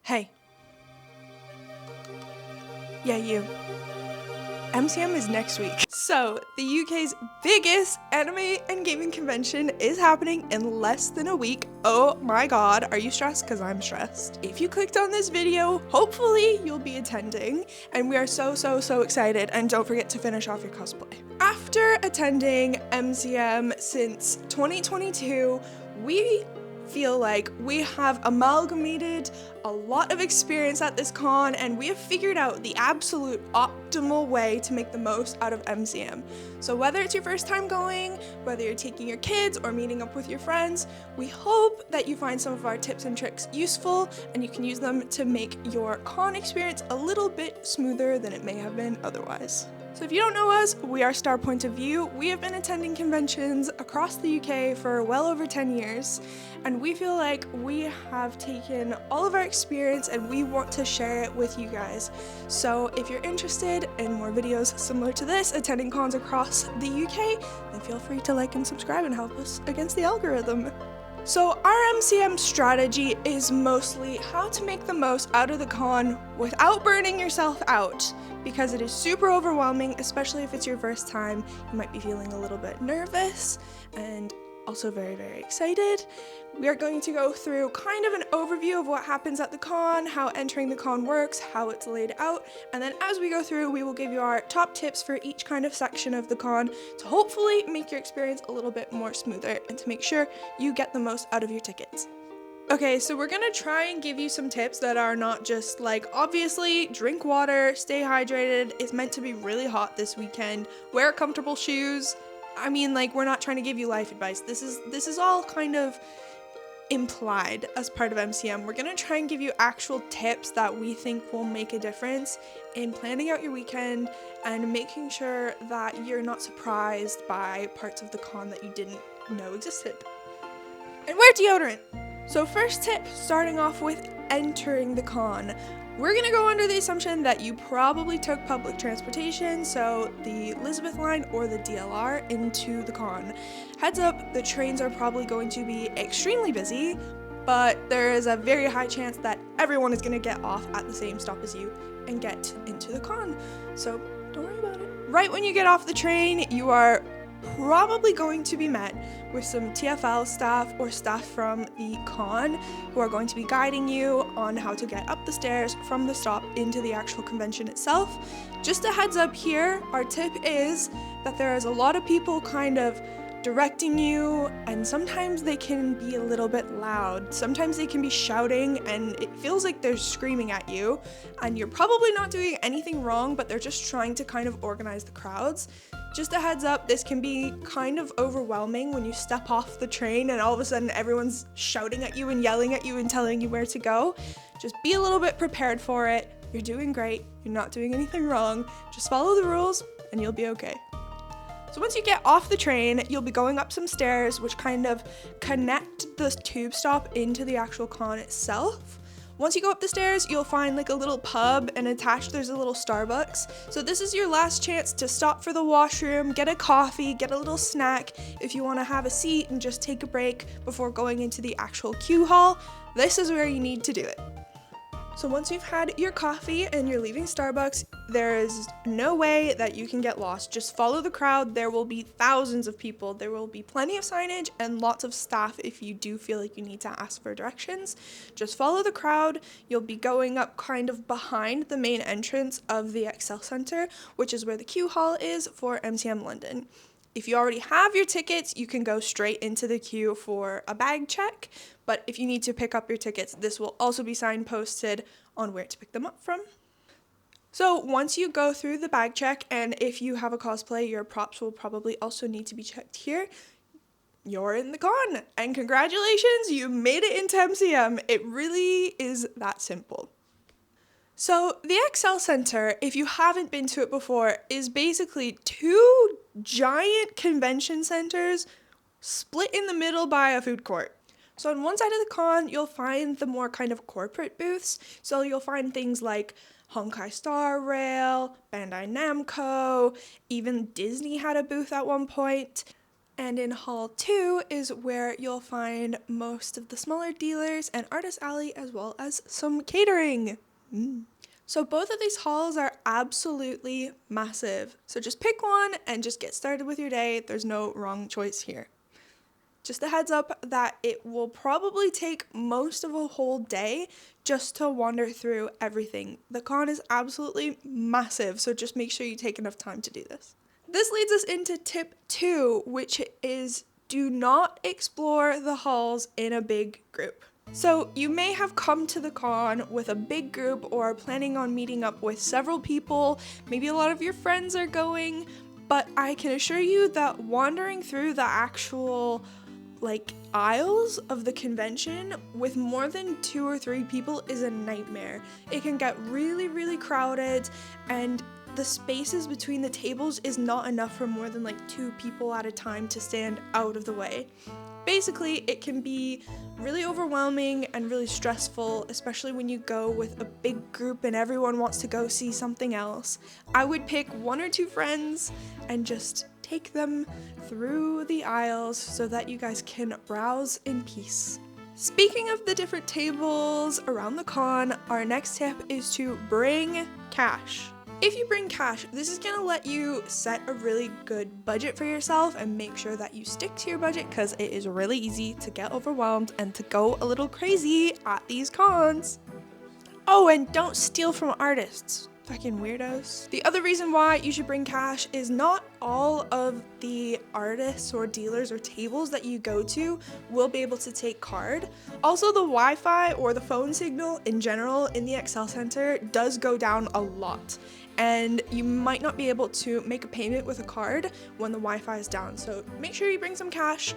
Hey. Yeah, you. MCM is next week. So, the UK's biggest anime and gaming convention is happening in less than a week. Oh my god, are you stressed? Because I'm stressed. If you clicked on this video, hopefully you'll be attending, and we are so excited, and don't forget to finish off your cosplay. After attending MCM since 2022, we feel like we have amalgamated a lot of experience at this con, and we have figured out the absolute optimal way to make the most out of MCM. So whether it's your first time going, whether you're taking your kids or meeting up with your friends, we hope that you find some of our tips and tricks useful and you can use them to make your con experience a little bit smoother than it may have been otherwise. So if you don't know us, we are Star Point of View. We have been attending conventions across the UK for well over 10 years, and we feel like we have taken all of our experience and we want to share it with you guys. So if you're interested in more videos similar to this, attending cons across the UK, then feel free to like and subscribe and help us against the algorithm. So our MCM strategy is mostly how to make the most out of the con without burning yourself out, because it is super overwhelming, especially if it's your first time. You might be feeling a little bit nervous and also very excited. We are going to go through kind of an overview of what happens at the con, how entering the con works, how it's laid out, and then as we go through, we will give you our top tips for each kind of section of the con to hopefully make your experience a little bit more smoother and to make sure you get the most out of your tickets. Okay, so we're gonna try and give you some tips that are not just like, obviously, drink water, stay hydrated, it's meant to be really hot this weekend, wear comfortable shoes. I mean, like, we're not trying to give you life advice. This is all kind of implied as part of MCM. We're gonna try and give you actual tips that we think will make a difference in planning out your weekend and making sure that you're not surprised by parts of the con that you didn't know existed. And wear deodorant. So first tip, starting off with entering the con. We're gonna go under the assumption that you probably took public transportation, so the Elizabeth line or the DLR into the con. Heads up, the trains are probably going to be extremely busy, but there is a very high chance that everyone is gonna get off at the same stop as you and get into the con. So don't worry about it. Right when you get off the train, you are probably going to be met with some TFL staff or staff from the con who are going to be guiding you on how to get up the stairs from the stop into the actual convention itself. Just a heads up here, our tip is that there is a lot of people kind of directing you, and sometimes they can be a little bit loud. Sometimes they can be shouting and it feels like they're screaming at you, and you're probably not doing anything wrong, but they're just trying to kind of organize the crowds. Just a heads up, this can be kind of overwhelming when you step off the train and all of a sudden everyone's shouting at you and yelling at you and telling you where to go. Just be a little bit prepared for it. You're doing great. You're not doing anything wrong. Just follow the rules and you'll be okay. So once you get off the train, you'll be going up some stairs which kind of connect the tube stop into the actual con itself. Once you go up the stairs, you'll find like a little pub, and attached there's a little Starbucks. So this is your last chance to stop for the washroom, get a coffee, get a little snack. If you want to have a seat and just take a break before going into the actual queue hall, this is where you need to do it. So once you've had your coffee and you're leaving Starbucks, there is no way that you can get lost. Just follow the crowd. There will be thousands of people. There will be plenty of signage and lots of staff if you do feel like you need to ask for directions. Just follow the crowd. You'll be going up kind of behind the main entrance of the Excel Center, which is where the queue hall is for MCM London. If you already have your tickets, you can go straight into the queue for a bag check. But if you need to pick up your tickets, this will also be signposted on where to pick them up from. So once you go through the bag check, and if you have a cosplay, your props will probably also need to be checked here, you're in the con. And congratulations, you made it into MCM. It really is that simple. So the Excel Center, if you haven't been to it before, is basically two giant convention centers split in the middle by a food court. So on one side of the con, you'll find the more kind of corporate booths. So you'll find things like Honkai Star Rail, Bandai Namco, even Disney had a booth at one point. And in Hall 2 is where you'll find most of the smaller dealers and Artist Alley, as well as some catering. So both of these halls are absolutely massive. So just pick one and just get started with your day. There's no wrong choice here. Just a heads up that it will probably take most of a whole day just to wander through everything. The con is absolutely massive, so just make sure you take enough time to do this. This leads us into tip 2, which is do not explore the halls in a big group. So you may have come to the con with a big group or planning on meeting up with several people, maybe a lot of your friends are going, but I can assure you that wandering through the actual aisles of the convention with more than 2 or 3 people is a nightmare. It can get really, really crowded, and the spaces between the tables is not enough for more than 2 people at a time to stand out of the way. Basically, it can be really overwhelming and really stressful, especially when you go with a big group and everyone wants to go see something else. I would pick 1 or 2 friends and just take them through the aisles so that you guys can browse in peace. Speaking of the different tables around the con, our next tip is to bring cash. If you bring cash, this is gonna let you set a really good budget for yourself and make sure that you stick to your budget, because it is really easy to get overwhelmed and to go a little crazy at these cons. Oh, and don't steal from artists. Fucking weirdos. The other reason why you should bring cash is not all of the artists or dealers or tables that you go to will be able to take card. Also, the Wi-Fi or the phone signal in general in the Excel Center does go down a lot, and you might not be able to make a payment with a card when the Wi-Fi is down. So make sure you bring some cash.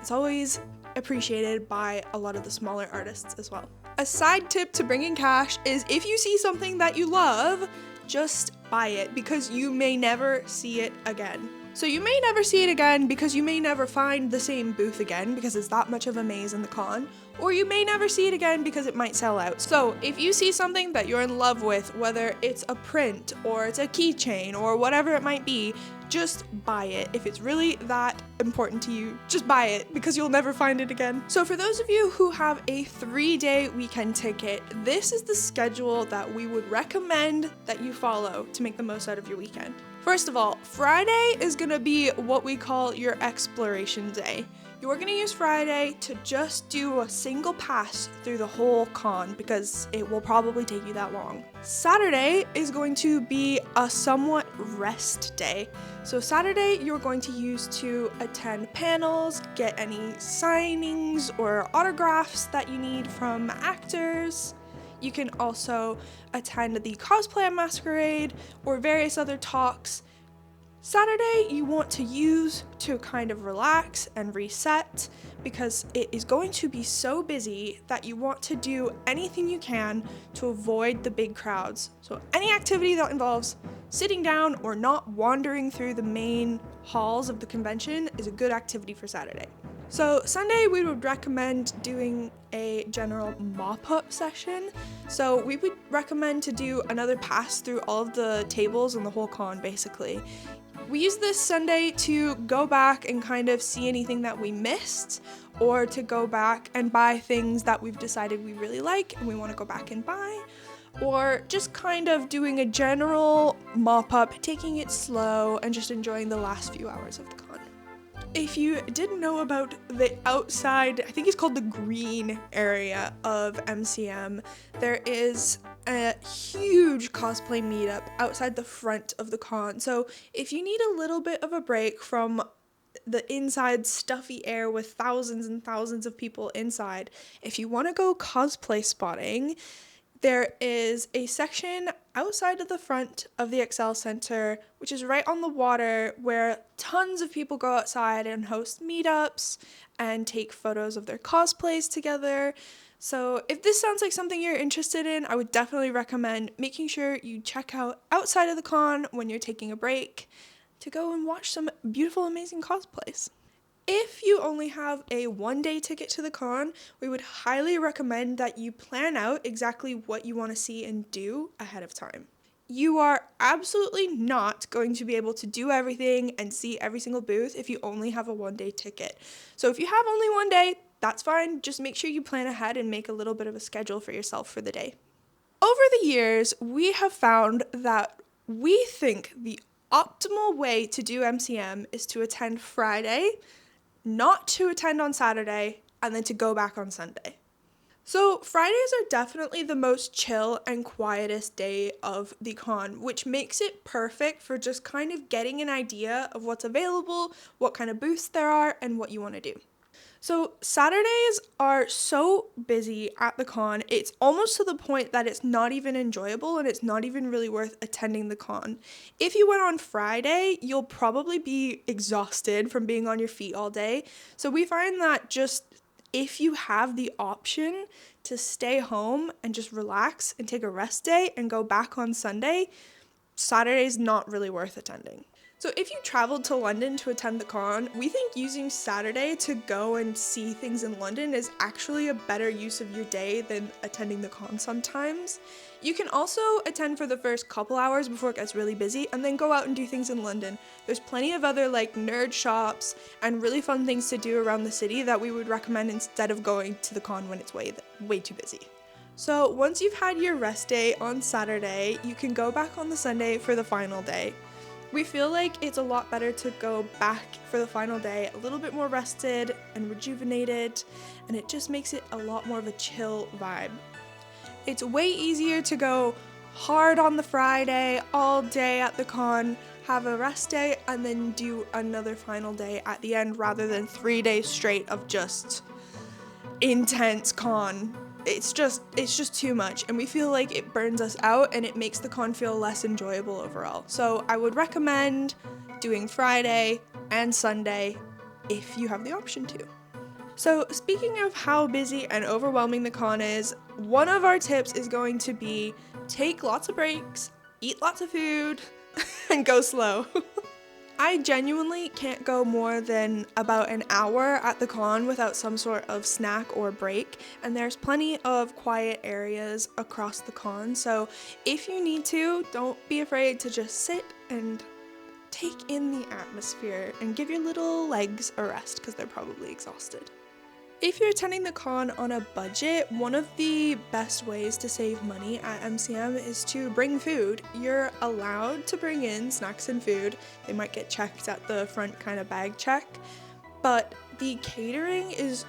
It's always appreciated by a lot of the smaller artists as well. A side tip to bringing cash is if you see something that you love, just buy it, because you may never see it again. So you may never see it again because you may never find the same booth again because it's that much of a maze in the con, or you may never see it again because it might sell out. So if you see something that you're in love with, whether it's a print or it's a keychain or whatever it might be, just buy it. If it's really that important to you, just buy it because you'll never find it again. So for those of you who have a 3-day weekend ticket, this is the schedule that we would recommend that you follow to make the most out of your weekend. First of all, Friday is gonna be what we call your exploration day. You're gonna use Friday to just do a single pass through the whole con because it will probably take you that long. Saturday is going to be a somewhat rest day. So Saturday you're going to use to attend panels, get any signings or autographs that you need from actors. You can also attend the cosplay masquerade or various other talks. Saturday you want to use to kind of relax and reset because it is going to be so busy that you want to do anything you can to avoid the big crowds. So any activity that involves sitting down or not wandering through the main halls of the convention is a good activity for Saturday. So Sunday we would recommend doing a general mop-up session. So we would recommend to do another pass through all of the tables and the whole con basically. We use this Sunday to go back and kind of see anything that we missed, or to go back and buy things that we've decided we really like and we want to go back and buy, or just kind of doing a general mop-up, taking it slow and just enjoying the last few hours of the con. If you didn't know about the outside, I think it's called the green area of MCM, there is a huge cosplay meetup outside the front of the con. So if you need a little bit of a break from the inside stuffy air with thousands and thousands of people inside, if you want to go cosplay spotting, there is a section outside of the front of the Excel Center, which is right on the water, where tons of people go outside and host meetups and take photos of their cosplays together. So if this sounds like something you're interested in, I would definitely recommend making sure you check out outside of the con when you're taking a break to go and watch some beautiful, amazing cosplays. If you only have a 1-day ticket to the con, we would highly recommend that you plan out exactly what you want to see and do ahead of time. You are absolutely not going to be able to do everything and see every single booth if you only have a 1-day ticket. So if you have only 1 day, that's fine. Just make sure you plan ahead and make a little bit of a schedule for yourself for the day. Over the years, we have found that we think the optimal way to do MCM is to attend Friday, not to attend on Saturday, and then to go back on Sunday. So Fridays are definitely the most chill and quietest day of the con, which makes it perfect for just kind of getting an idea of what's available, what kind of booths there are, and what you want to do. So Saturdays are so busy at the con, it's almost to the point that it's not even enjoyable and it's not even really worth attending the con. If you went on Friday, you'll probably be exhausted from being on your feet all day. So we find that just if you have the option to stay home and just relax and take a rest day and go back on Sunday, Saturday's not really worth attending. So if you traveled to London to attend the con, we think using Saturday to go and see things in London is actually a better use of your day than attending the con sometimes. You can also attend for the first couple hours before it gets really busy and then go out and do things in London. There's plenty of other like nerd shops and really fun things to do around the city that we would recommend instead of going to the con when it's way too busy. So once you've had your rest day on Saturday, you can go back on the Sunday for the final day. We feel like it's a lot better to go back for the final day a little bit more rested and rejuvenated, and it just makes it a lot more of a chill vibe. It's way easier to go hard on the Friday, all day at the con, have a rest day, and then do another final day at the end rather than 3 days straight of just intense con. It's just too much, and we feel like it burns us out and it makes the con feel less enjoyable overall. So I would recommend doing Friday and Sunday if you have the option to. So speaking of how busy and overwhelming the con is, one of our tips is going to be take lots of breaks, eat lots of food, and go slow. I genuinely can't go more than about an hour at the con without some sort of snack or break, and there's plenty of quiet areas across the con, so if you need to, don't be afraid to just sit and take in the atmosphere and give your little legs a rest because they're probably exhausted. If you're attending the con on a budget, one of the best ways to save money at MCM is to bring food. You're allowed to bring in snacks and food. They might get checked at the front kind of bag check, but the catering is,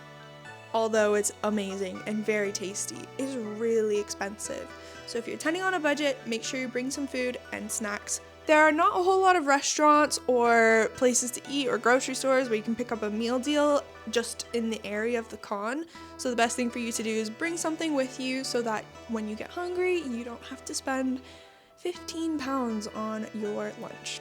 although it's amazing and very tasty, is really expensive. So if you're attending on a budget, make sure you bring some food and snacks. There are not a whole lot of restaurants or places to eat or grocery stores where you can pick up a meal deal just in the area of the con. So the best thing for you to do is bring something with you so that when you get hungry, you don't have to spend 15 pounds on your lunch.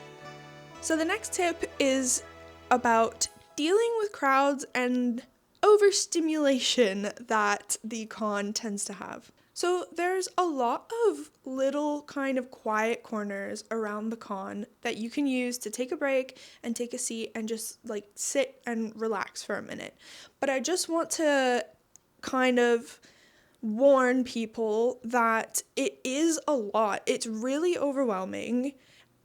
So the next tip is about dealing with crowds and overstimulation that the con tends to have. So there's a lot of little kind of quiet corners around the con that you can use to take a break and take a seat and just like sit and relax for a minute. But I just want to kind of warn people that it is a lot. It's really overwhelming.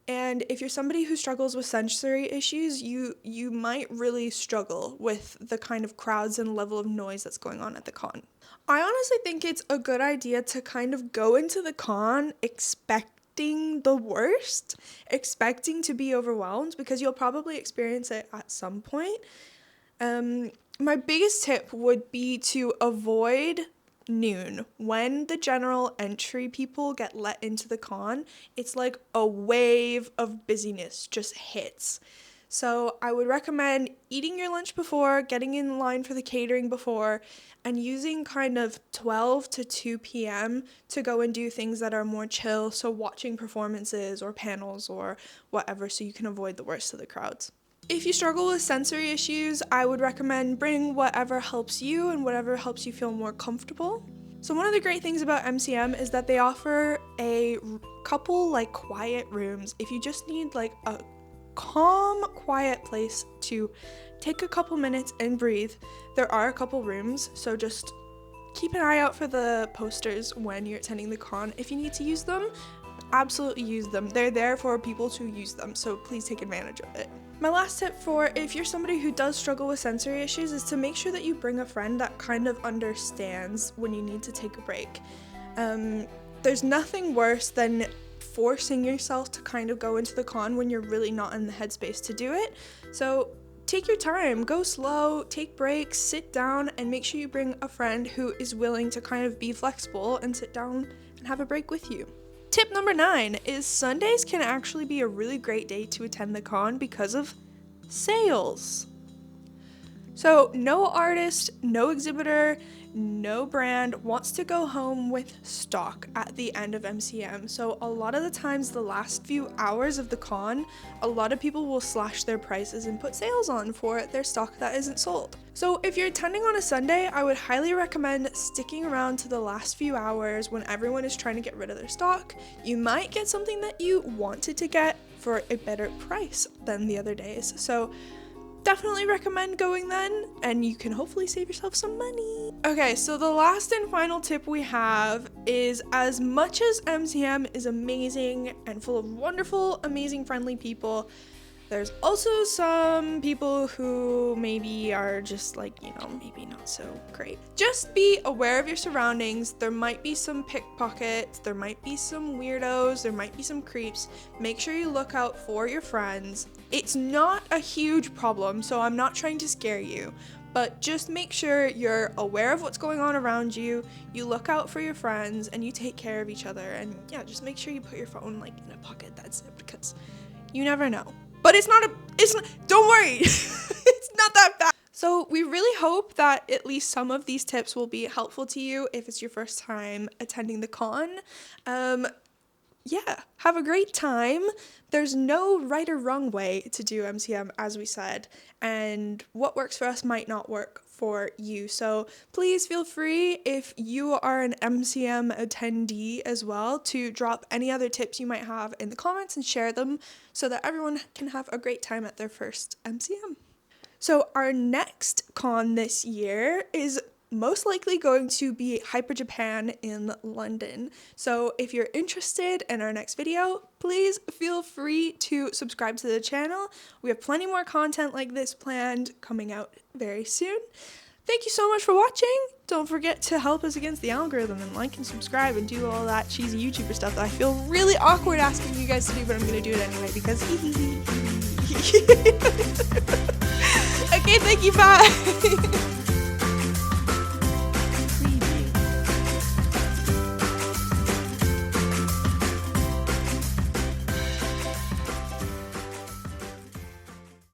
And if you're somebody who struggles with sensory issues, you might really struggle with the kind of crowds and level of noise that's going on at the con. I honestly think it's a good idea to kind of go into the con expecting the worst, expecting to be overwhelmed, because you'll probably experience it at some point. My biggest tip would be to avoid noon. When the general entry people get let into the con, it's like a wave of busyness just hits. So I would recommend eating your lunch before, getting in line for the catering before, and using kind of 12 to 2 p.m. to go and do things that are more chill, so watching performances or panels or whatever, so you can avoid the worst of the crowds. If you struggle with sensory issues, I would recommend bring whatever helps you and whatever helps you feel more comfortable. So one of the great things about MCM is that they offer a couple like quiet rooms. If you just need like a calm, quiet place to take a couple minutes and breathe, there are a couple rooms, so just keep an eye out for the posters when you're attending the con if you need to use them. absolutely use them. They're there for people to use them, so please take advantage of it. My last tip for if you're somebody who does struggle with sensory issues is to make sure that you bring a friend that kind of understands when you need to take a break. There's nothing worse than forcing yourself to kind of go into the con when you're really not in the headspace to do it. So take your time, go slow, take breaks, sit down, and make sure you bring a friend who is willing to kind of be flexible and sit down and have a break with you. Tip number 9 is Sundays can actually be a really great day to attend the con because of sales. So no artist, no exhibitor, no brand wants to go home with stock at the end of MCM. So a lot of the times, the last few hours of the con, a lot of people will slash their prices and put sales on for their stock that isn't sold. So if you're attending on a Sunday, I would highly recommend sticking around to the last few hours when everyone is trying to get rid of their stock. You might get something that you wanted to get for a better price than the other days. So definitely recommend going then, and you can hopefully save yourself some money. Okay, so the last and final tip we have is, as much as MCM is amazing and full of wonderful, amazing, friendly people, there's also some people who maybe are just like, maybe not so great. Just be aware of your surroundings. There might be some pickpockets, there might be some weirdos, there might be some creeps. Make sure you look out for your friends. It's not a huge problem, so I'm not trying to scare you, but just make sure you're aware of what's going on around you, you look out for your friends, and you take care of each other. And yeah, just make sure you put your phone in a pocket, that's it, because you never know. But don't worry, it's not that bad. So we really hope that at least some of these tips will be helpful to you if it's your first time attending the con. Yeah, have a great time. There's no right or wrong way to do MCM, as we said, and what works for us might not work for you. So please feel free, if you are an MCM attendee as well, to drop any other tips you might have in the comments and share them so that everyone can have a great time at their first MCM. So our next con this year is most likely going to be Hyper Japan in London. So if you're interested in our next video, please feel free to subscribe to the channel. We have plenty more content like this planned coming out very soon. Thank you so much for watching. Don't forget to help us against the algorithm and like and subscribe and do all that cheesy YouTuber stuff that I feel really awkward asking you guys to do, but I'm gonna do it anyway because okay, thank you, bye.